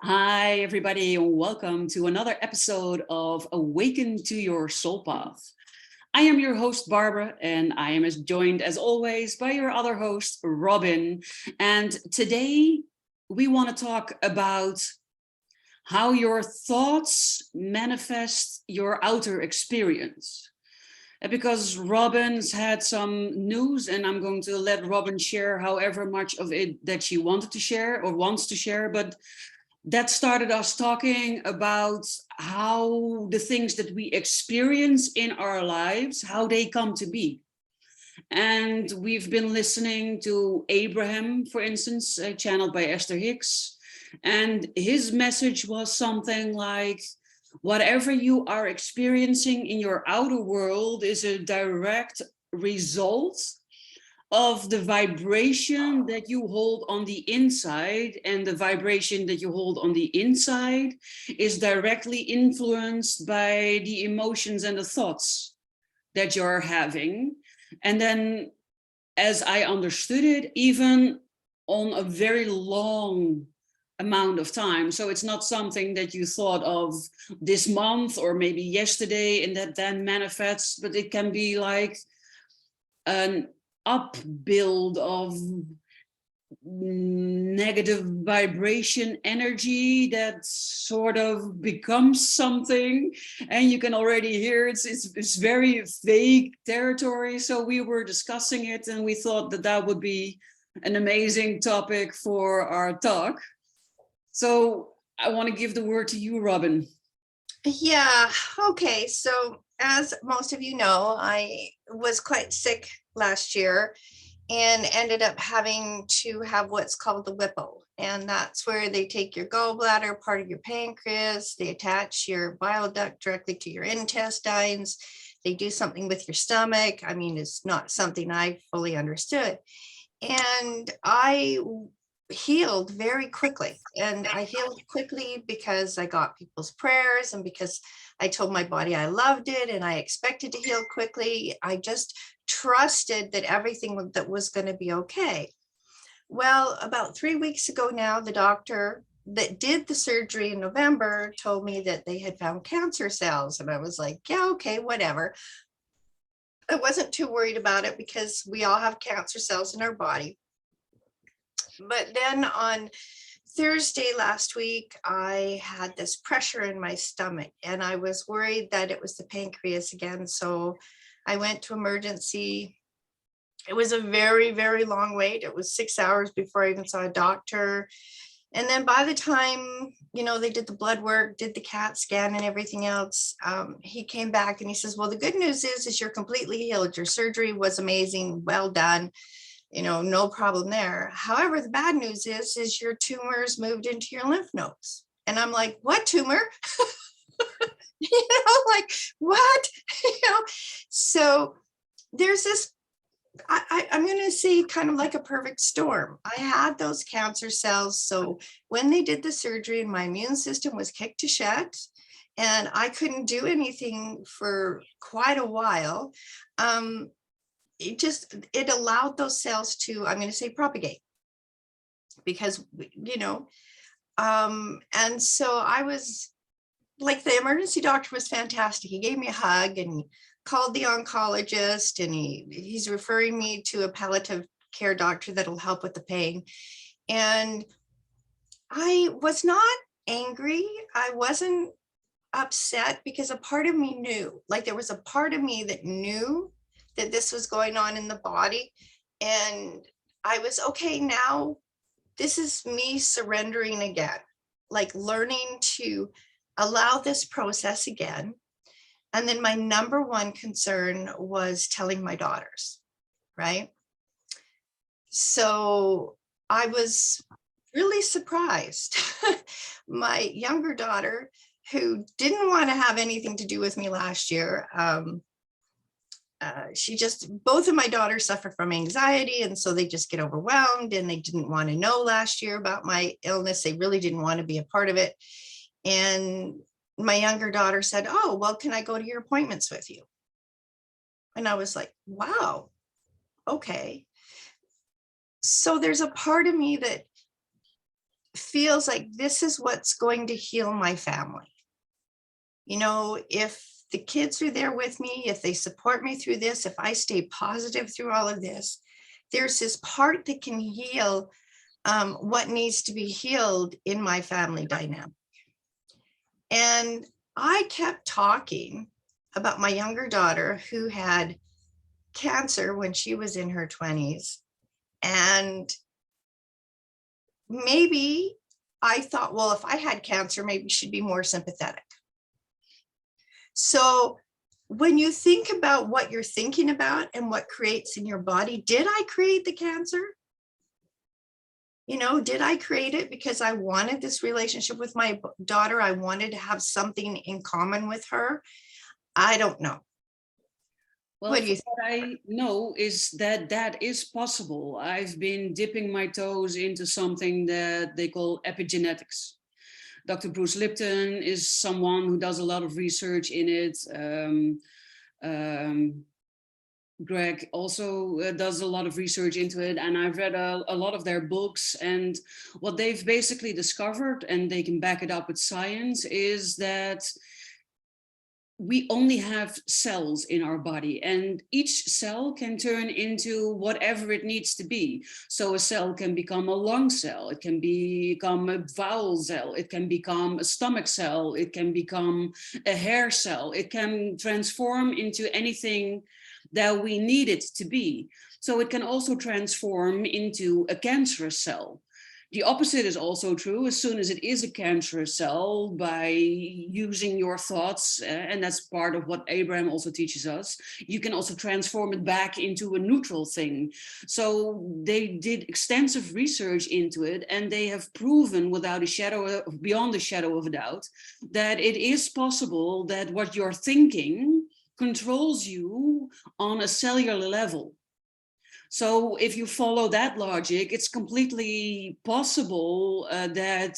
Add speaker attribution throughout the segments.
Speaker 1: Hi, everybody, and welcome to another episode of Awaken to Your Soul Path. I am your host, Barbara, and I am joined, as always, by your other host, Robyn. And today we want to talk about how your thoughts manifest your outer experience. Because Robyn's had some news, and I'm going to let Robyn share however much of it that she wanted to share or wants to share, but that started us talking about how the things that we experience in our lives, how they come to be. And we've been listening to Abraham, for instance, channeled by Esther Hicks. And his message was something like, whatever you are experiencing in your outer world is a direct result of the vibration that you hold on the inside, and the vibration that you hold on the inside is directly influenced by the emotions and the thoughts that you're having. And then, as I understood it, even on a very long amount of time. So it's not something that you thought of this month or maybe yesterday and that then manifests, but it can be like an upbuild of negative vibration energy that sort of becomes something, and you can already hear it's very vague territory. So we were discussing it and we thought that that would be an amazing topic for our talk. So I want to give the word to you, Robyn.
Speaker 2: Yeah, okay. So as most of you know, I was quite sick last year and ended up having to have what's called the Whipple. And that's where they take your gallbladder, part of your pancreas, they attach your bile duct directly to your intestines. They do something with your stomach. I mean, it's not something I fully understood. And I healed very quickly. And I healed quickly because I got people's prayers and because I told my body I loved it and I expected to heal quickly. I just trusted that everything that was going to be okay. Well, about 3 weeks ago now, the doctor that did the surgery in November told me that they had found cancer cells. And I was like, yeah, okay, whatever. I wasn't too worried about it because we all have cancer cells in our body. But then on Thursday last week, I had this pressure in my stomach and I was worried that it was the pancreas again. So I went to emergency. It was a very, very long wait. It was 6 hours before I even saw a doctor. And then by the time, they did the blood work, did the CAT scan and everything else, he came back and he says, well, the good news is you're completely healed. Your surgery was amazing. Well done. No problem there. However, the bad news is your tumors moved into your lymph nodes. And I'm like, what tumor? Like what? So there's this, I'm going to say kind of like a perfect storm. I had those cancer cells. So when they did the surgery and my immune system was kicked to shit and I couldn't do anything for quite a while, it allowed those cells to, I'm going to say, propagate because, and so I was like, the emergency doctor was fantastic. He gave me a hug and called the oncologist and he's referring me to a palliative care doctor that'll help with the pain. And I was not angry. I wasn't upset because a part of me knew, like there was a part of me that knew that this was going on in the body. And I was okay. Now this is me surrendering again, like learning to allow this process again. And then my number one concern was telling my daughters, right? So I was really surprised. My younger daughter, who didn't want to have anything to do with me last year, both of my daughters suffer from anxiety. And so they just get overwhelmed and they didn't want to know last year about my illness. They really didn't want to be a part of it. And my younger daughter said, oh, well, can I go to your appointments with you? And I was like, wow, okay. So there's a part of me that feels like this is what's going to heal my family. You know, if the kids are there with me, if they support me through this, if I stay positive through all of this, there's this part that can heal what needs to be healed in my family dynamic. And I kept talking about my younger daughter who had cancer when she was in her 20s. And maybe I thought, well, if I had cancer, maybe she'd be more sympathetic. So when you think about what you're thinking about and what creates in your body, did I create the cancer? You know, did I create it because I wanted this relationship with my daughter? I wanted to have something in common with her. I don't know.
Speaker 1: Well,
Speaker 2: What do you think?
Speaker 1: what I know is that that is possible. I've been dipping my toes into something that they call epigenetics. Dr. Bruce Lipton is someone who does a lot of research in it. Greg also does a lot of research into it, and I've read a lot of their books, and what they've basically discovered, and they can back it up with science, is that we only have cells in our body, and each cell can turn into whatever it needs to be. So a cell can become a lung cell, it can become a bowel cell, it can become a stomach cell, it can become a hair cell, it can transform into anything that we need it to be. So it can also transform into a cancerous cell. The opposite is also true. As soon as it is a cancerous cell, by using your thoughts, and that's part of what Abraham also teaches us, you can also transform it back into a neutral thing. So they did extensive research into it, and they have proven without a shadow, beyond a shadow of a doubt, that it is possible that what you're thinking controls you on a cellular level. So if you follow that logic, it's completely possible that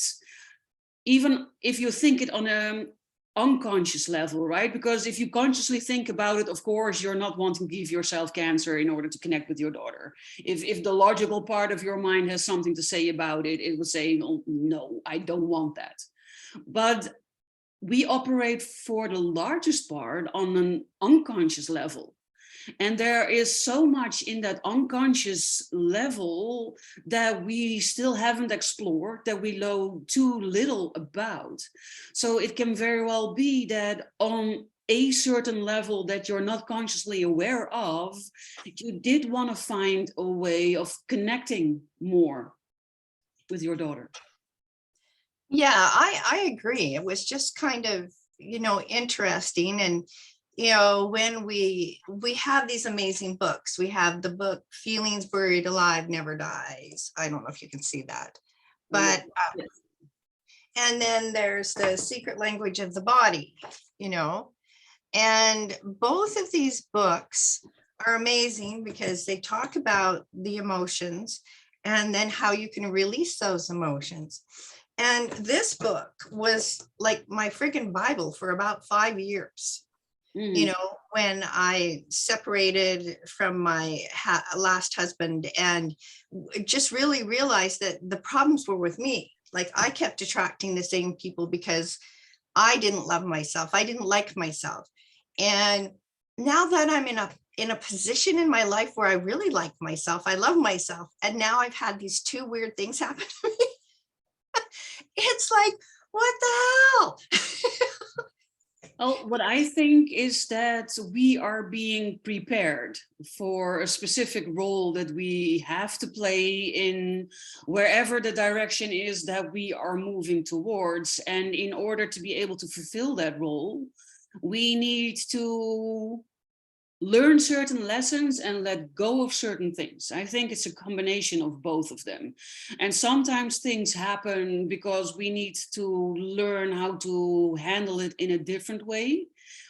Speaker 1: even if you think it on an unconscious level, right? Because if you consciously think about it, of course, you're not wanting to give yourself cancer in order to connect with your daughter. If the logical part of your mind has something to say about it, it would say, oh, no, I don't want that. But we operate for the largest part on an unconscious level. And there is so much in that unconscious level that we still haven't explored, that we know too little about. So it can very well be that on a certain level that you're not consciously aware of, you did want to find a way of connecting more with your daughter.
Speaker 2: Yeah, I agree. It was just kind of, you know, interesting. And, you know, when we have these amazing books, we have the book Feelings Buried Alive Never Dies. I don't know if you can see that, but and then there's The Secret Language of the Body, you know, and both of these books are amazing because they talk about the emotions and then how you can release those emotions. And this book was like my freaking Bible for about 5 years. You know, when I separated from my last husband and just really realized that the problems were with me. Like I kept attracting the same people because I didn't love myself. I didn't like myself. And now that I'm in a position in my life where I really like myself, I love myself. And now I've had these two weird things happen to me. It's like, what the hell?
Speaker 1: Well, what I think is that we are being prepared for a specific role that we have to play in wherever the direction is that we are moving towards. And in order to be able to fulfill that role, we need to learn certain lessons and let go of certain things. I think it's a combination of both of them. And sometimes things happen because we need to learn how to handle it in a different way.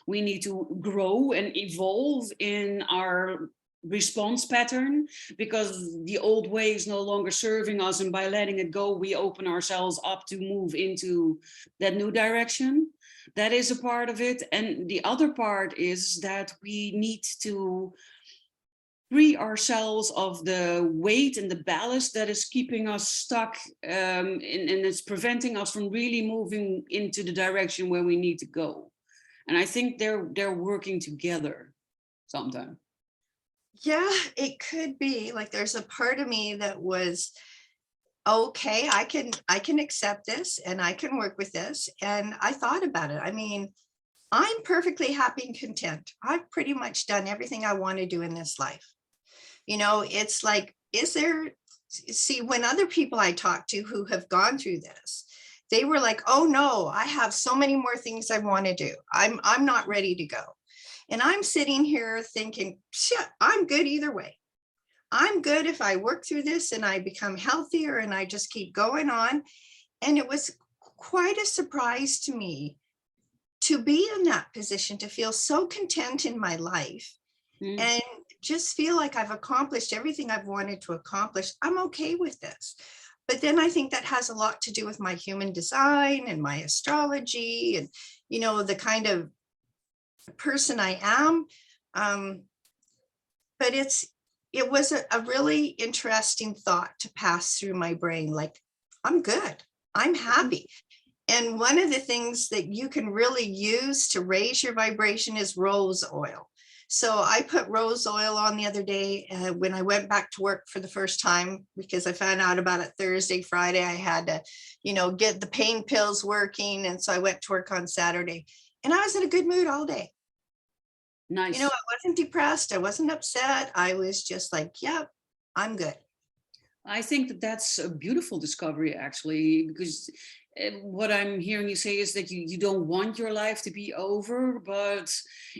Speaker 1: We need to grow and evolve in our response pattern because the old way is no longer serving us, and by letting it go we open ourselves up to move into that new direction. That is a part of it. And the other part is that we need to free ourselves of the weight and the ballast that is keeping us stuck, and it's preventing us from really moving into the direction where we need to go. And I think they're working together sometimes.
Speaker 2: Yeah, it could be. Like there's a part of me that was, okay, I can accept this and I can work with this. And I thought about it. I mean, I'm perfectly happy and content. I've pretty much done everything I want to do in this life. It's like, is there, see, when other people I talk to who have gone through this, they were like, oh no, I have so many more things I want to do. I'm not ready to go. And I'm sitting here thinking, shit, I'm good either way. I'm good if I work through this and I become healthier and I just keep going on. And it was quite a surprise to me to be in that position, to feel so content in my life and just feel like I've accomplished everything I've wanted to accomplish. I'm okay with this. But then I think that has a lot to do with my human design and my astrology and, the kind of person I am. But it was a really interesting thought to pass through my brain. Like, I'm good. I'm happy. And one of the things that you can really use to raise your vibration is rose oil. So I put rose oil on the other day when I went back to work for the first time, because I found out about it Thursday, Friday. I had to, get the pain pills working. And so I went to work on Saturday and I was in a good mood all day.
Speaker 1: Nice.
Speaker 2: I wasn't depressed. I wasn't upset. I was just like, yep, I'm good.
Speaker 1: I think that that's a beautiful discovery, actually, because what I'm hearing you say is that you don't want your life to be over, but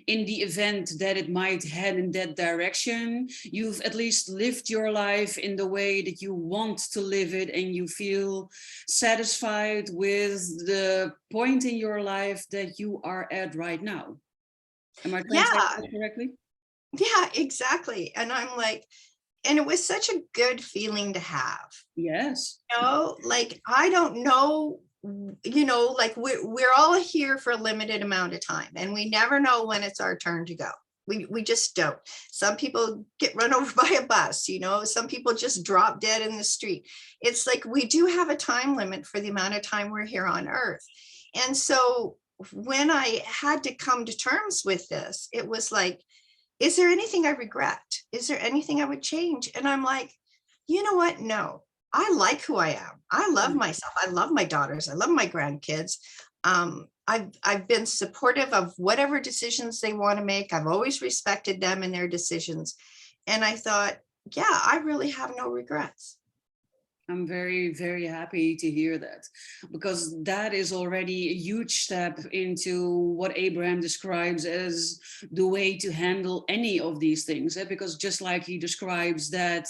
Speaker 1: in the event that it might head in that direction, you've at least lived your life in the way that you want to live it, and you feel satisfied with the point in your life that you are at right now. Am I translating
Speaker 2: Yeah,
Speaker 1: that correctly?
Speaker 2: yeah, exactly. And I'm like, and it was such a good feeling to have.
Speaker 1: Yes.
Speaker 2: Like, I don't know, like we're all here for a limited amount of time and we never know when it's our turn to go. We just don't. Some people get run over by a bus, some people just drop dead in the street. It's like we do have a time limit for the amount of time we're here on earth. And so when I had to come to terms with this, it was like, is there anything I regret? Is there anything I would change? And I'm like, you know what? No, I like who I am. I love myself. I love my daughters. I love my grandkids. I've been supportive of whatever decisions they want to make. I've always respected them and their decisions. And I thought, yeah, I really have no regrets.
Speaker 1: I'm very, very happy to hear that, because that is already a huge step into what Abraham describes as the way to handle any of these things. Because just like he describes that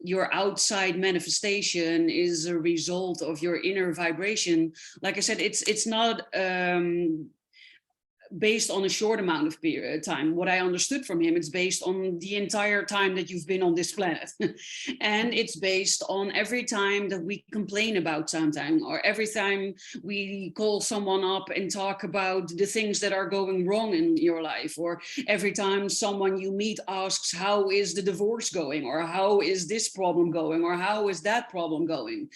Speaker 1: your outside manifestation is a result of your inner vibration, like I said, it's not based on a short amount of time. What I understood from him, it's based on the entire time that you've been on this planet. And it's based on every time that we complain about something, or every time we call someone up and talk about the things that are going wrong in your life, or every time someone you meet asks, how is the divorce going, or how is this problem going, or how is that problem going.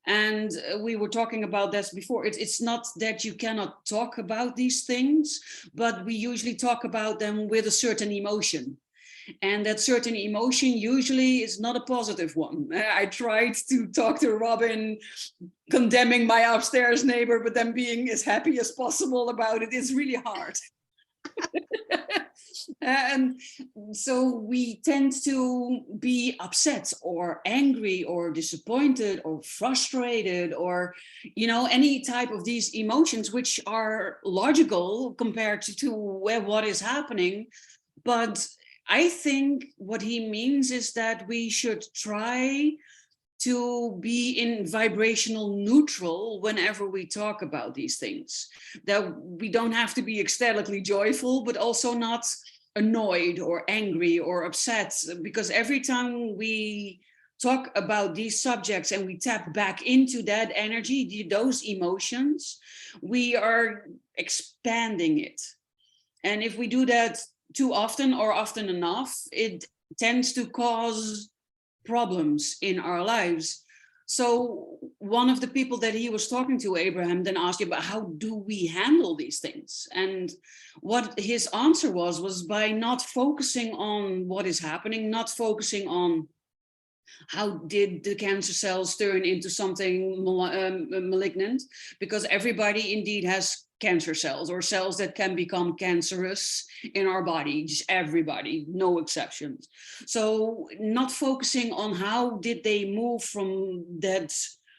Speaker 1: And we were talking about this before. It's not that you cannot talk about these things, but we usually talk about them with a certain emotion. And that certain emotion usually is not a positive one. I tried to talk to Robyn, condemning my upstairs neighbor, but then being as happy as possible about it is really hard. And so we tend to be upset or angry or disappointed or frustrated, or any type of these emotions, which are logical compared to what is happening. But I think what he means is that we should try to be in vibrational neutral whenever we talk about these things. That we don't have to be ecstatically joyful, but also not annoyed or angry or upset, because every time we talk about these subjects and we tap back into that energy, those emotions, we are expanding it. And if we do that too often or often enough, it tends to cause problems in our lives. So one of the people that he was talking to, Abraham, then asked you about how do we handle these things? And what his answer was by not focusing on what is happening, not focusing on how did the cancer cells turn into something malignant, because everybody indeed has cancer cells or cells that can become cancerous in our body, just everybody, no exceptions. So not focusing on how did they move from that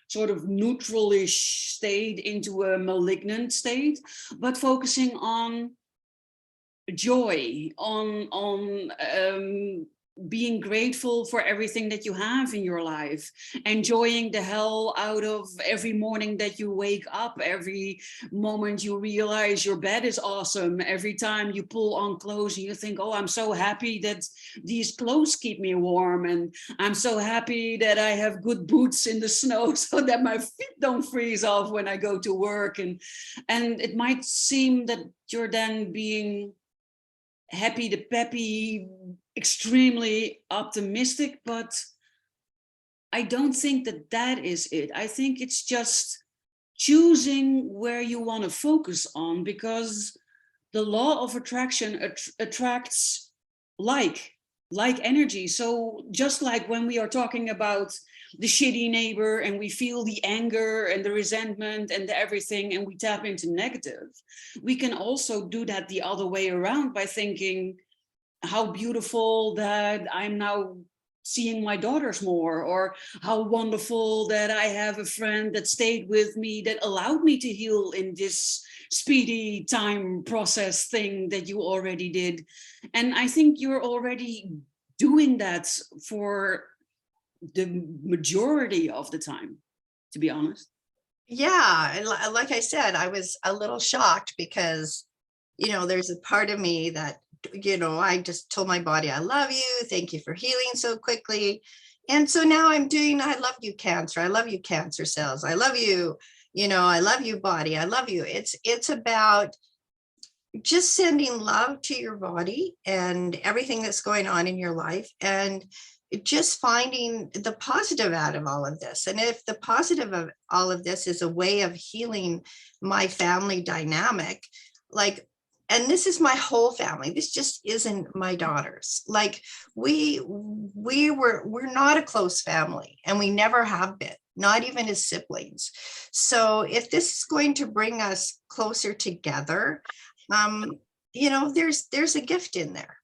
Speaker 1: sort of neutralish state into a malignant state, but focusing on joy, on being grateful for everything that you have in your life, enjoying the hell out of every morning that you wake up, every moment you realize your bed is awesome, every time you pull on clothes and you think, oh, I'm so happy that these clothes keep me warm, and I'm so happy that I have good boots in the snow so that my feet don't freeze off when I go to work. And it might seem that you're then being happy, the peppy, extremely optimistic, but I don't think that that is it. I think it's just choosing where you want to focus on, because the law of attraction attracts like energy. So just like when we are talking about the shitty neighbor and we feel the anger and the resentment and the everything and we tap into negative, we can also do that the other way around by thinking how beautiful that I'm now seeing my daughters more, or how wonderful that I have a friend that stayed with me that allowed me to heal in this speedy time process thing that you already did. And I think you're already doing that for the majority of the time, to be honest.
Speaker 2: Yeah, and like I said, I was a little shocked because, there's a part of me that, I just told my body, I love you. Thank you for healing so quickly. And so now I'm doing, I love you, cancer. I love you, cancer cells. I love you, I love you, body. I love you. It's about just sending love to your body and everything that's going on in your life, and just finding the positive out of all of this. And if the positive of all of this is a way of healing my family dynamic, like, and this is my whole family, this just isn't my daughters. Like we're not a close family, and we never have been, not even as siblings. So if this is going to bring us closer together, there's a gift in there.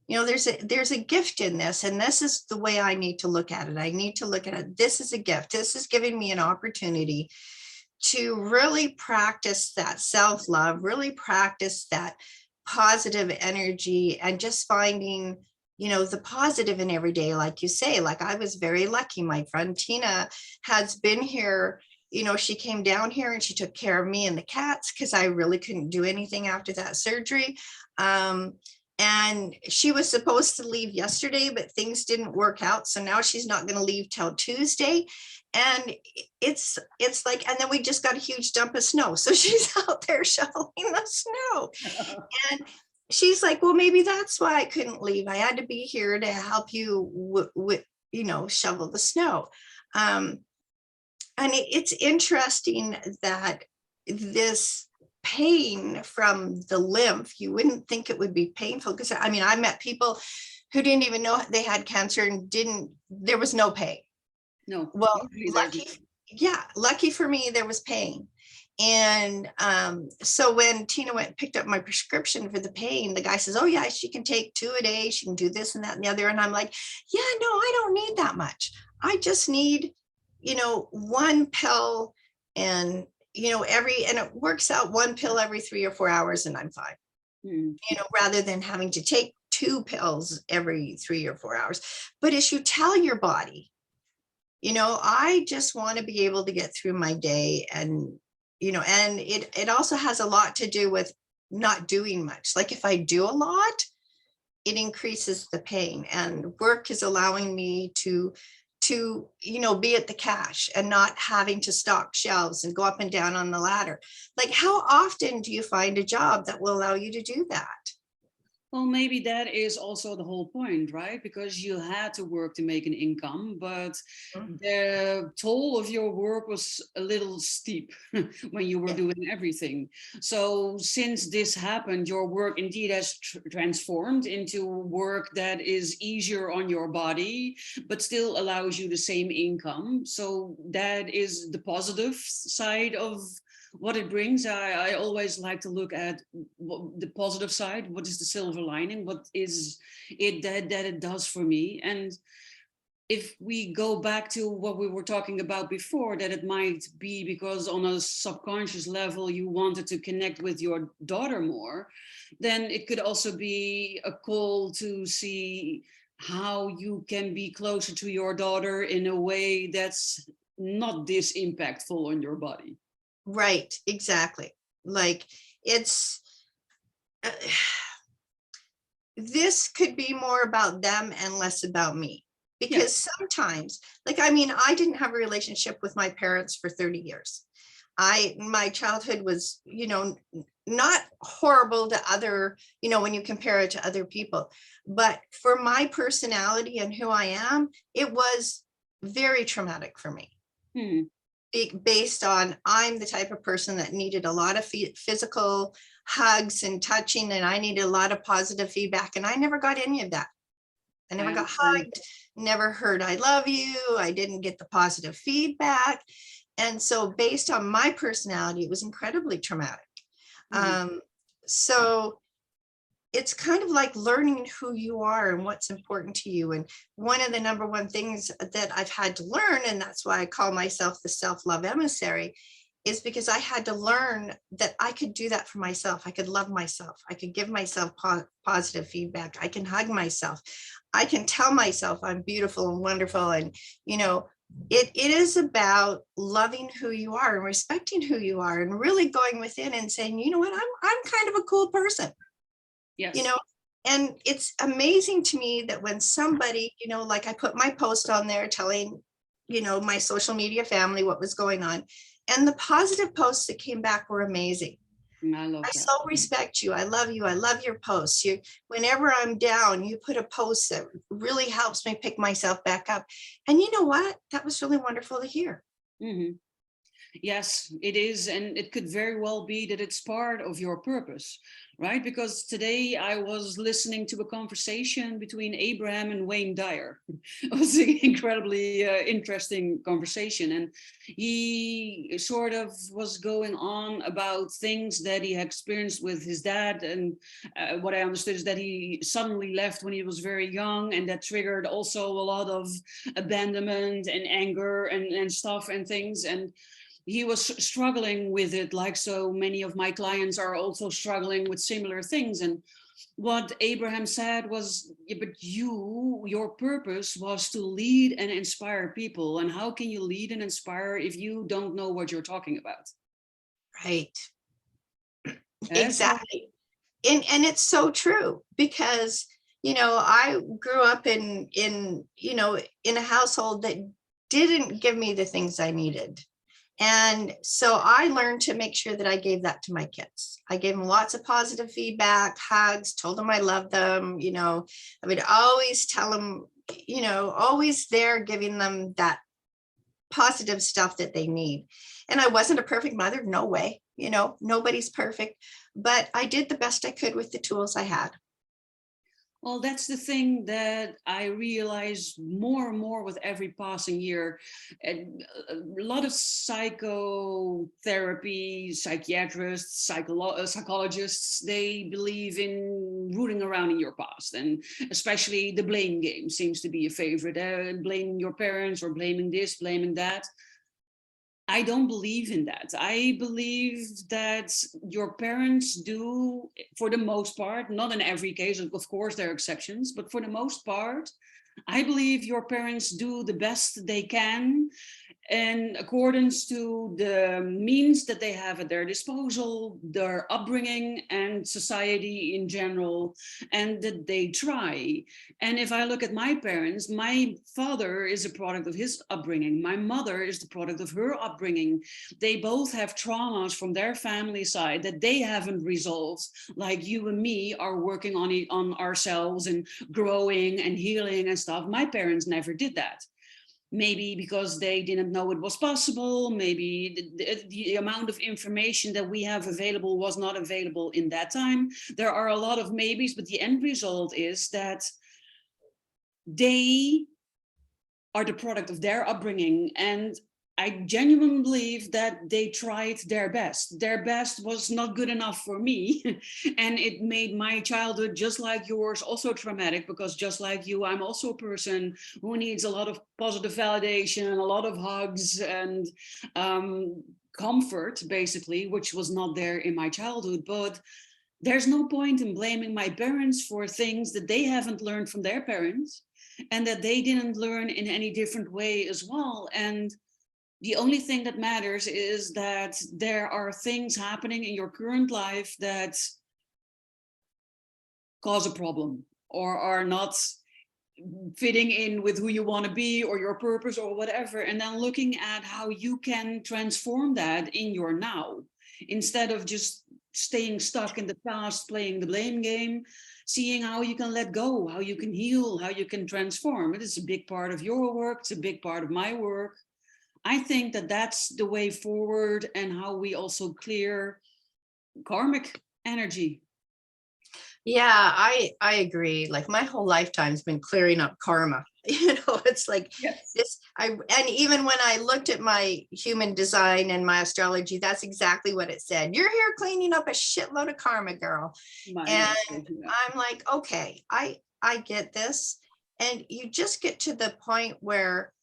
Speaker 2: There's a gift in this, and this is the way I need to look at it. I need to look at it. This is a gift. This is giving me an opportunity to really practice that self-love, really practice that positive energy, and just finding, the positive in every day. Like you say, like I was very lucky. My friend Tina has been here. She came down here and she took care of me and the cats because I really couldn't do anything after that surgery. And she was supposed to leave yesterday, but things didn't work out. So now she's not going to leave till Tuesday. And it's like, and then we just got a huge dump of snow. So she's out there shoveling the snow. And she's like, well, maybe that's why I couldn't leave. I had to be here to help you shovel the snow. And it's interesting that this pain from the lymph, you wouldn't think it would be painful, because I mean, I met people who didn't even know they had cancer and there was no pain.
Speaker 1: No.
Speaker 2: Well, lucky for me, there was pain. And so when Tina went and picked up my prescription for the pain, the guy says, oh yeah, she can take 2 a day. She can do this and that and the other. And I'm like, yeah, no, I don't need that much. I just need, 1 pill, and, and it works out 1 pill every 3 or 4 hours and I'm fine, rather than having to take 2 pills every 3 or 4 hours. But as you tell your body, I just want to be able to get through my day, and, and it also has a lot to do with not doing much. Like if I do a lot, it increases the pain, and work is allowing me to be at the cash and not having to stock shelves and go up and down on the ladder. Like, how often do you find a job that will allow you to do that?
Speaker 1: Well, maybe that is also the whole point, right? Because you had to work to make an income, but
Speaker 2: Mm.
Speaker 1: the toll of your work was a little steep when you were
Speaker 2: Yeah.
Speaker 1: doing everything. So, since this happened, your work indeed has transformed into work that is easier on your body, but still allows you the same income. So, that is the positive side of what it brings. I always like to look at the positive side. What is the silver lining? What is it that it does for me? And if we go back to what we were talking about before, that it might be because on a subconscious level you wanted to connect with your daughter more, then it could also be a call to see how you can be closer to your daughter in a way that's not this impactful on your body.
Speaker 2: Right, exactly. Like it's uh, this could be more about them and less about me.
Speaker 1: Yeah.
Speaker 2: Because sometimes, like, I mean, I didn't have a relationship with my parents for 30 years. My childhood was, not horrible to other, when you compare it to other people, but for my personality and who I am, it was very traumatic for me.
Speaker 1: Hmm.
Speaker 2: Based on I'm the type of person that needed a lot of physical hugs and touching, and I needed a lot of positive feedback, and I never got any of that. I
Speaker 1: I
Speaker 2: never got
Speaker 1: understand.
Speaker 2: hugged, never heard I love you. I didn't get the positive feedback. And so based on my personality, it was incredibly traumatic.
Speaker 1: Mhm.
Speaker 2: So it's kind of like learning who you are and what's important to you. And one of the number one things that I've had to learn, and that's why I call myself the self-love emissary, is because I had to learn that I could do that for myself. I could love myself. I could give myself positive feedback. I can hug myself. I can tell myself I'm beautiful and wonderful. And, it is about loving who you are and respecting who you are and really going within and saying, you know what, I'm kind of a cool person.
Speaker 1: Yes.
Speaker 2: And it's amazing to me that when somebody, like I put my post on there telling, my social media family what was going on, and the positive posts that came back were amazing.
Speaker 1: I love
Speaker 2: I
Speaker 1: that.
Speaker 2: so respect you. I love you. I love your posts. Whenever I'm down, you put a post that really helps me pick myself back up. And you know what? That was really wonderful to hear.
Speaker 1: Hmm. Yes, it is. And it could very well be that it's part of your purpose, right? Because today I was listening to a conversation between Abraham and Wayne Dyer. It was an incredibly interesting conversation. And he sort of was going on about things that he had experienced with his dad. And what I understood is that he suddenly left when he was very young. And that triggered also a lot of abandonment and anger and stuff and things. And he was struggling with it, like so many of my clients are also struggling with similar things. And what Abraham said was, yeah, but your purpose was to lead and inspire people. And how can you lead and inspire if you don't know what you're talking about?
Speaker 2: Right.
Speaker 1: So,
Speaker 2: Exactly. And it's so true because, I grew up in a household that didn't give me the things I needed. And so I learned to make sure that I gave that to my kids. I gave them lots of positive feedback, hugs, told them I loved them. I would always tell them, always there giving them that positive stuff that they need. And I wasn't a perfect mother, no way, nobody's perfect, but I did the best I could with the tools I had.
Speaker 1: well, that's the thing that I realize more and more with every passing year. And a lot of psychotherapy, psychiatrists, psychologists, they believe in rooting around in your past. And especially the blame game seems to be a favorite. Blaming your parents or blaming this, blaming that. I don't believe in that. I believe that your parents do, for the most part, not in every case, of course, there are exceptions, but for the most part, I believe your parents do the best they can in accordance to the means that they have at their disposal, their upbringing and society in general, and that they try. And if I look at my parents, my father is a product of his upbringing. My mother is the product of her upbringing. They both have traumas from their family side that they haven't resolved, like you and me are working on ourselves and growing and healing and stuff. My parents never did that. Maybe because they didn't know it was possible, maybe the amount of information that we have available was not available in that time. There are a lot of maybes, but the end result is that they are the product of their upbringing. And I genuinely believe that they tried their best. Their best was not good enough for me. And it made my childhood, just like yours, also traumatic, because just like you, I'm also a person who needs a lot of positive validation, a lot of hugs and comfort, basically, which was not there in my childhood. But there's no point in blaming my parents for things that they haven't learned from their parents and that they didn't learn in any different way as well. And the only thing that matters is that there are things happening in your current life that cause a problem or are not fitting in with who you want to be or your purpose or whatever. And then looking at how you can transform that in your now, instead of just staying stuck in the past, playing the blame game, seeing how you can let go, how you can heal, how you can transform. It is a big part of your work. It's a big part of my work. I think that that's the way forward, and how we also clear karmic energy.
Speaker 2: Yeah, I agree. Like my whole lifetime's been clearing up karma. It's like
Speaker 1: Yes.
Speaker 2: this. And even when I looked at my human design and my astrology, that's exactly what it said. You're here cleaning up a shitload of karma, girl. And I'm like, okay, I get this. And you just get to the point where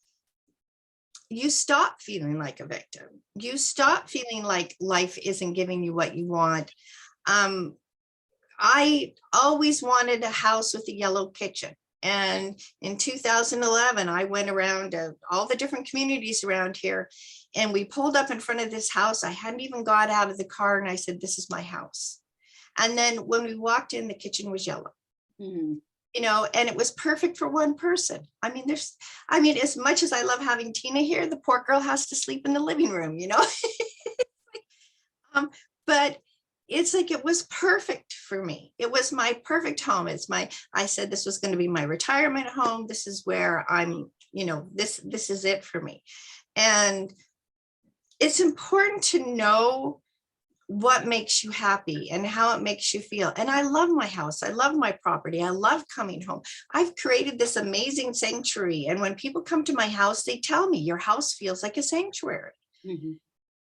Speaker 2: you stop feeling like a victim. You stop feeling like life isn't giving you what you want. I always wanted a house with a yellow kitchen. And in 2011, I went around to all the different communities around here, and we pulled up in front of this house. I hadn't even got out of the car, and I said, this is my house. And then when we walked in, the kitchen was yellow. Mm. And it was perfect for one person. I mean, as much as I love having Tina here, the poor girl has to sleep in the living room, but it's like, it was perfect for me. It was my perfect home. I said, this was going to be my retirement home. This is where I'm, this is it for me. And it's important to know what makes you happy and how it makes you feel. And I love my house. I love my property. I love coming home. I've created this amazing sanctuary. And when people come to my house, they tell me your house feels like a sanctuary. Mm-hmm.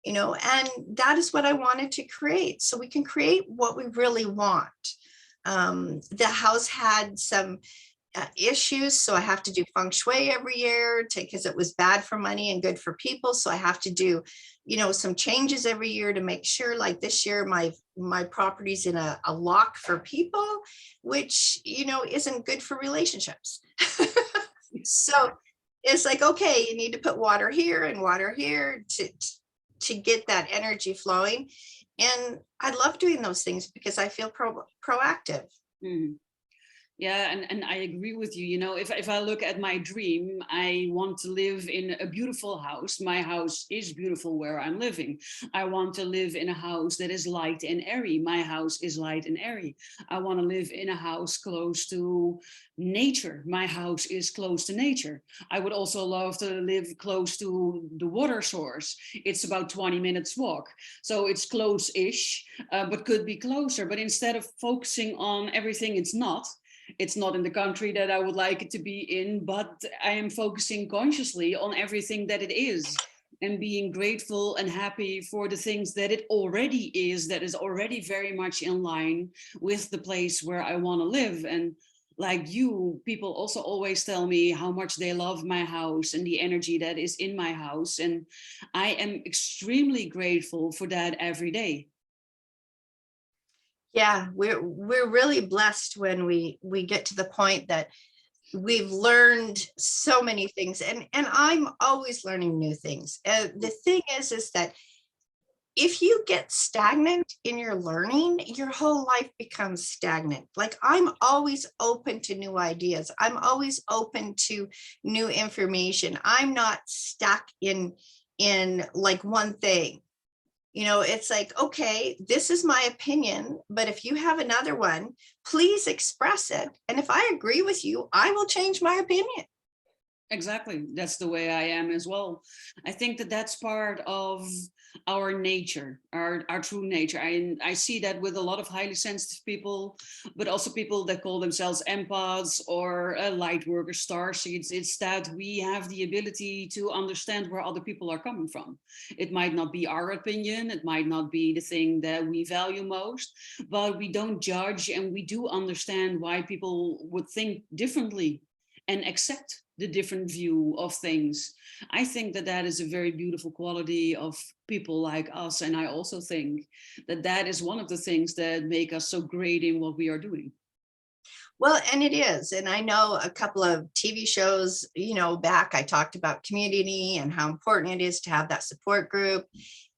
Speaker 2: And that is what I wanted to create. So we can create what we really want. The house had some issues. So I have to do feng shui every year because it was bad for money and good for people. So I have to do, some changes every year to make sure, like this year, my property's in a lock for people, which, isn't good for relationships. So it's like, okay, you need to put water here and water here to get that energy flowing. And I love doing those things because I feel proactive. Mm.
Speaker 1: Yeah, and I agree with you. If I look at my dream, I want to live in a beautiful house. My house is beautiful where I'm living. I want to live in a house that is light and airy. My house is light and airy. I want to live in a house close to nature. My house is close to nature. I would also love to live close to the water source. It's about 20 minutes walk. So it's close-ish, but could be closer. But instead of focusing on everything it's not in the country that I would like it to be in, but I am focusing consciously on everything that it is and being grateful and happy for the things that it already is, that is already very much in line with the place where I want to live. And like you, people also always tell me how much they love my house and the energy that is in my house. And I am extremely grateful for that every day.
Speaker 2: Yeah, we're really blessed when we get to the point that we've learned so many things, and I'm always learning new things. The thing is that if you get stagnant in your learning, your whole life becomes stagnant. Like, I'm always open to new ideas. I'm always open to new information. I'm not stuck in like one thing. It's like, okay, this is my opinion, but if you have another one, please express it. And if I agree with you, I will change my opinion.
Speaker 1: Exactly. That's the way I am as well. I think that that's part of our nature, our true nature. I see that with a lot of highly sensitive people, but also people that call themselves empaths or light workers, starseeds. It's that we have the ability to understand where other people are coming from. It might not be our opinion, it might not be the thing that we value most, but we don't judge, and we do understand why people would think differently and accept the different view of things. I think that that is a very beautiful quality of people like us. And I also think that that is one of the things that make us so great in what we are doing.
Speaker 2: Well, and it is. And I know a couple of TV shows, back, I talked about community and how important it is to have that support group.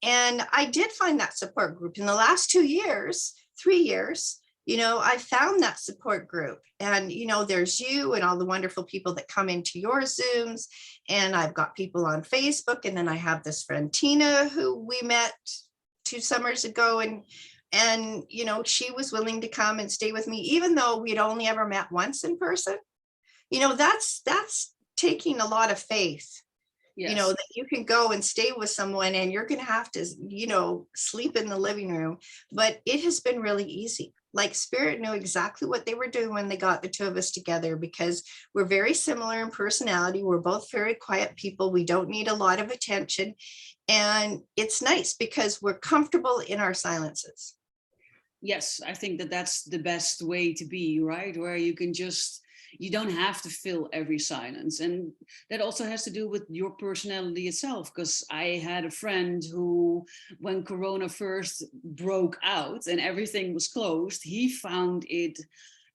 Speaker 2: And I did find that support group in the last 2 years, 3 years. I found that support group, and, there's you and all the wonderful people that come into your Zooms. And I've got people on Facebook. And then I have this friend, Tina, who we met 2 summers ago. And she was willing to come and stay with me, even though we'd only ever met once in person. That's taking a lot of faith,
Speaker 1: Yes.
Speaker 2: that you can go and stay with someone, and you're going to have to, sleep in the living room. But it has been really easy. Like, Spirit knew exactly what they were doing when they got the two of us together, because we're very similar in personality. We're both very quiet people. We don't need a lot of attention. And it's nice because we're comfortable in our silences.
Speaker 1: Yes, I think that that's the best way to be, right? Where you don't have to fill every silence. And that also has to do with your personality itself. Because I had a friend who, when Corona first broke out and everything was closed, he found it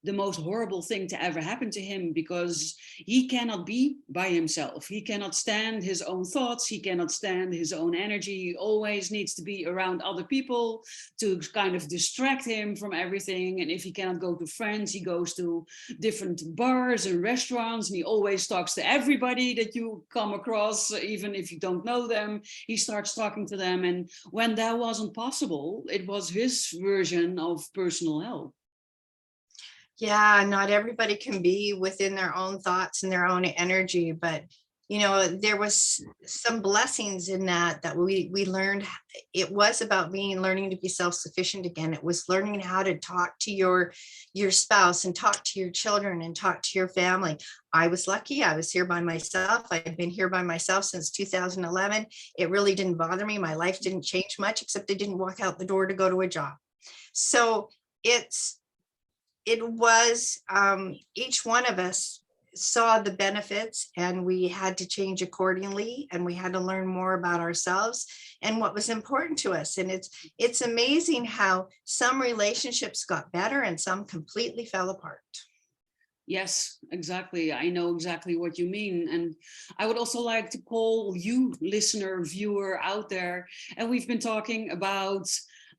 Speaker 1: the most horrible thing to ever happen to him, because he cannot be by himself. He cannot stand his own thoughts. He cannot stand his own energy. He always needs to be around other people to kind of distract him from everything. And if he cannot go to friends, he goes to different bars and restaurants, and he always talks to everybody that you come across, even if you don't know them. He starts talking to them. And when that wasn't possible, it was his version of personal hell.
Speaker 2: Yeah, not everybody can be within their own thoughts and their own energy, but there was some blessings in that we learned. It was about learning to be self-sufficient again. It was learning how to talk to your spouse, and talk to your children, and talk to your family. I was lucky. I was here by myself. I've been here by myself since 2011. It really didn't bother me. My life didn't change much, except I didn't walk out the door to go to a job. So it was, each one of us saw the benefits, and we had to change accordingly, and we had to learn more about ourselves and what was important to us. And it's amazing how some relationships got better and some completely fell apart.
Speaker 1: Yes, exactly. I know exactly what you mean. And I would also like to call you, listener, viewer out there. And we've been talking about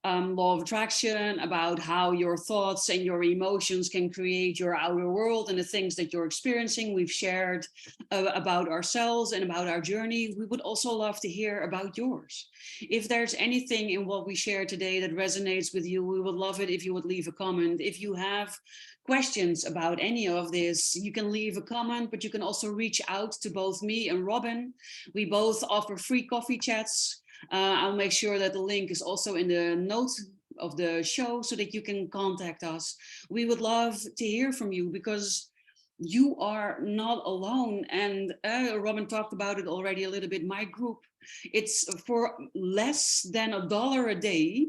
Speaker 1: law of attraction, about how your thoughts and your emotions can create your outer world and the things that you're experiencing. We've shared about ourselves and about our journey. We would also love to hear about yours. If there's anything in what we shared today that resonates with you, we would love it if you would leave a comment. If you have questions about any of this, you can leave a comment, but you can also reach out to both me and Robynn. We both offer free coffee chats. I'll make sure that the link is also in the notes of the show so that you can contact us. We would love to hear from you, because you are not alone. And Robynn talked about it already a little bit. My group, it's for less than $1 a day.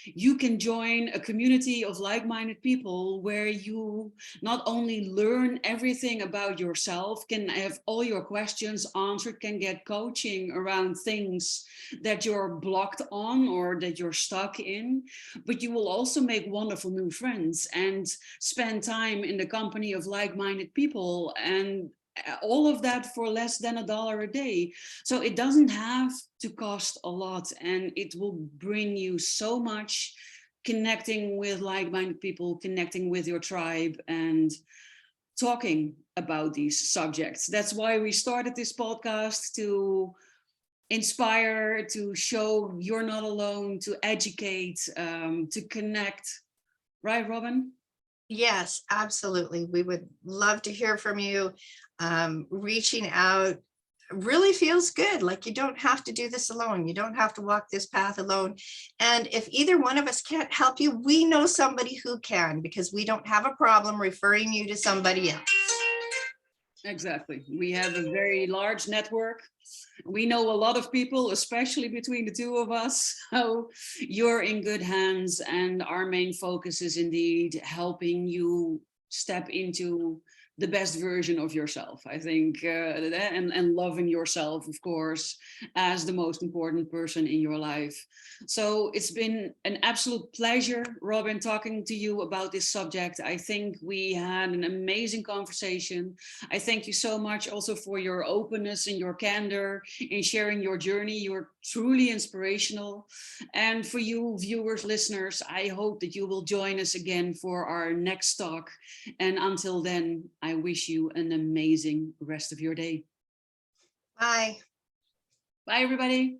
Speaker 1: You can join a community of like-minded people where you not only learn everything about yourself, can have all your questions answered, can get coaching around things that you're blocked on or that you're stuck in, but you will also make wonderful new friends and spend time in the company of like-minded people, and all of that for less than $1 a day. So it doesn't have to cost a lot, and it will bring you so much, connecting with like-minded people, connecting with your tribe, and talking about these subjects. That's why we started this podcast, to inspire, to show you're not alone, to educate, to connect. Right, Robyn?
Speaker 2: Yes, absolutely. We would love to hear from you. Reaching out really feels good. Like you don't have to do this alone. You don't have to walk this path alone. And if either one of us can't help you, we know somebody who can, because we don't have a problem referring you to somebody else.
Speaker 1: Exactly. We have a very large network. We know a lot of people, especially between the two of us. So you're in good hands, and our main focus is indeed helping you step into the best version of yourself, I think, and loving yourself, of course, as the most important person in your life. So it's been an absolute pleasure, Robyn, talking to you about this subject. I think we had an amazing conversation. I thank you so much also for your openness and your candor in sharing your journey. You're truly inspirational. And for you viewers, listeners, I hope that you will join us again for our next talk. And until then, I wish you an amazing rest of your day.
Speaker 2: Bye.
Speaker 1: Bye, everybody.